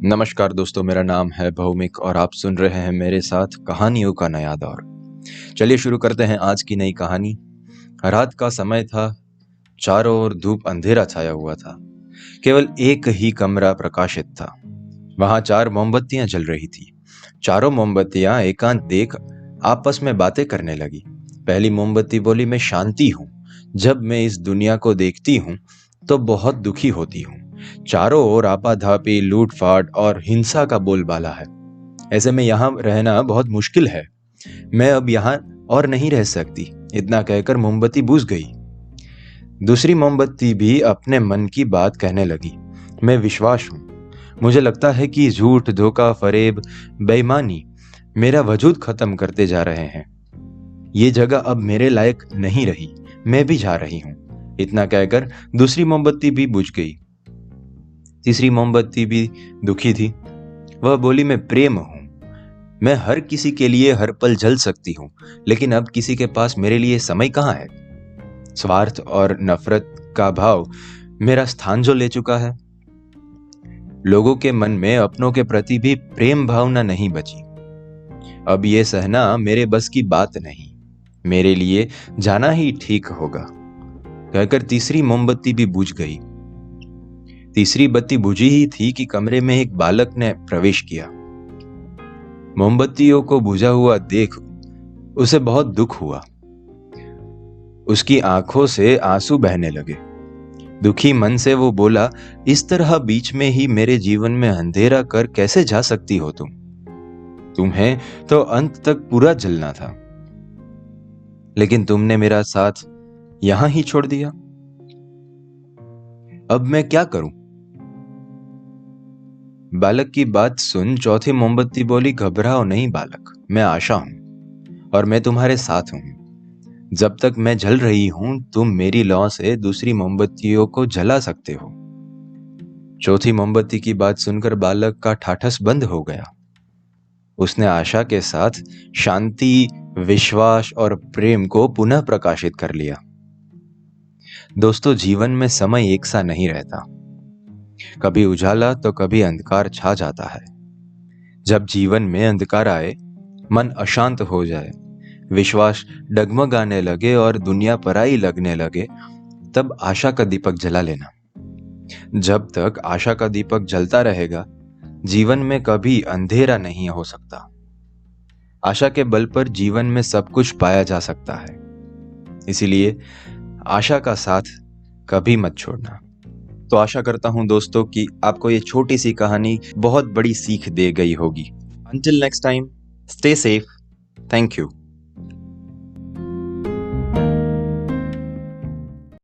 नमस्कार दोस्तों, मेरा नाम है भौमिक और आप सुन रहे हैं मेरे साथ कहानियों का नया दौर। चलिए शुरू करते हैं आज की नई कहानी। रात का समय था, चारों ओर धूप अंधेरा छाया हुआ था। केवल एक ही कमरा प्रकाशित था। वहां 4 मोमबत्तियां जल रही थी। चारों मोमबत्तियां एकांत देख आपस में बातें करने लगी। पहली मोमबत्ती बोली, मैं शांति हूं। जब मैं इस दुनिया को देखती हूं तो बहुत दुखी होती हूं। चारों ओर आपाधापी, लूटफाट और हिंसा का बोलबाला है। ऐसे में यहाँ रहना बहुत मुश्किल है। मैं अब यहाँ और नहीं रह सकती। इतना कहकर मोमबत्ती बुझ गई। दूसरी मोमबत्ती भी अपने मन की बात कहने लगी। मैं विश्वास हूं। मुझे लगता है कि झूठ, धोखा, फरेब, बेईमानी मेरा वजूद खत्म करते जा रहे हैं। ये जगह अब मेरे लायक नहीं रही। मैं भी जा रही हूं। इतना कहकर दूसरी मोमबत्ती भी बुझ गई। तीसरी मोमबत्ती भी दुखी थी। वह बोली, मैं प्रेम हूं। मैं हर किसी के लिए हर पल जल सकती हूं, लेकिन अब किसी के पास मेरे लिए समय कहाँ है। स्वार्थ और नफरत का भाव मेरा स्थान जो ले चुका है। लोगों के मन में अपनों के प्रति भी प्रेम भावना नहीं बची। अब ये सहना मेरे बस की बात नहीं। मेरे लिए जाना ही ठीक होगा। कहकर तीसरी मोमबत्ती भी बुझ गई। तीसरी बत्ती बुझी ही थी कि कमरे में एक बालक ने प्रवेश किया। मोमबत्तियों को बुझा हुआ देख उसे बहुत दुख हुआ। उसकी आंखों से आंसू बहने लगे। दुखी मन से वो बोला, इस तरह बीच में ही मेरे जीवन में अंधेरा कर कैसे जा सकती हो तुम? तुम्हें तो अंत तक पूरा जलना था, लेकिन तुमने मेरा साथ यहां ही छोड़ दिया। अब मैं क्या करूं? बालक की बात सुन चौथी मोमबत्ती बोली, घबराओ नहीं बालक, मैं आशा हूं और मैं तुम्हारे साथ हूं। जब तक मैं जल रही हूं, तुम मेरी लौ से दूसरी मोमबत्तियों को जला सकते हो। चौथी मोमबत्ती की बात सुनकर बालक का ठाठस बंद हो गया। उसने आशा के साथ शांति, विश्वास और प्रेम को पुनः प्रकाशित कर लिया। दोस्तों, जीवन में समय एक सा नहीं रहता। कभी उजाला तो कभी अंधकार छा जाता है। जब जीवन में अंधकार आए, मन अशांत हो जाए, विश्वास डगमगाने लगे और दुनिया पराई लगने लगे, तब आशा का दीपक जला लेना। जब तक आशा का दीपक जलता रहेगा, जीवन में कभी अंधेरा नहीं हो सकता। आशा के बल पर जीवन में सब कुछ पाया जा सकता है। इसीलिए आशा का साथ कभी मत छोड़ना। तो आशा करता हूं दोस्तों कि आपको ये छोटी सी कहानी बहुत बड़ी सीख दे गई होगी। Until next time, stay safe. Thank you.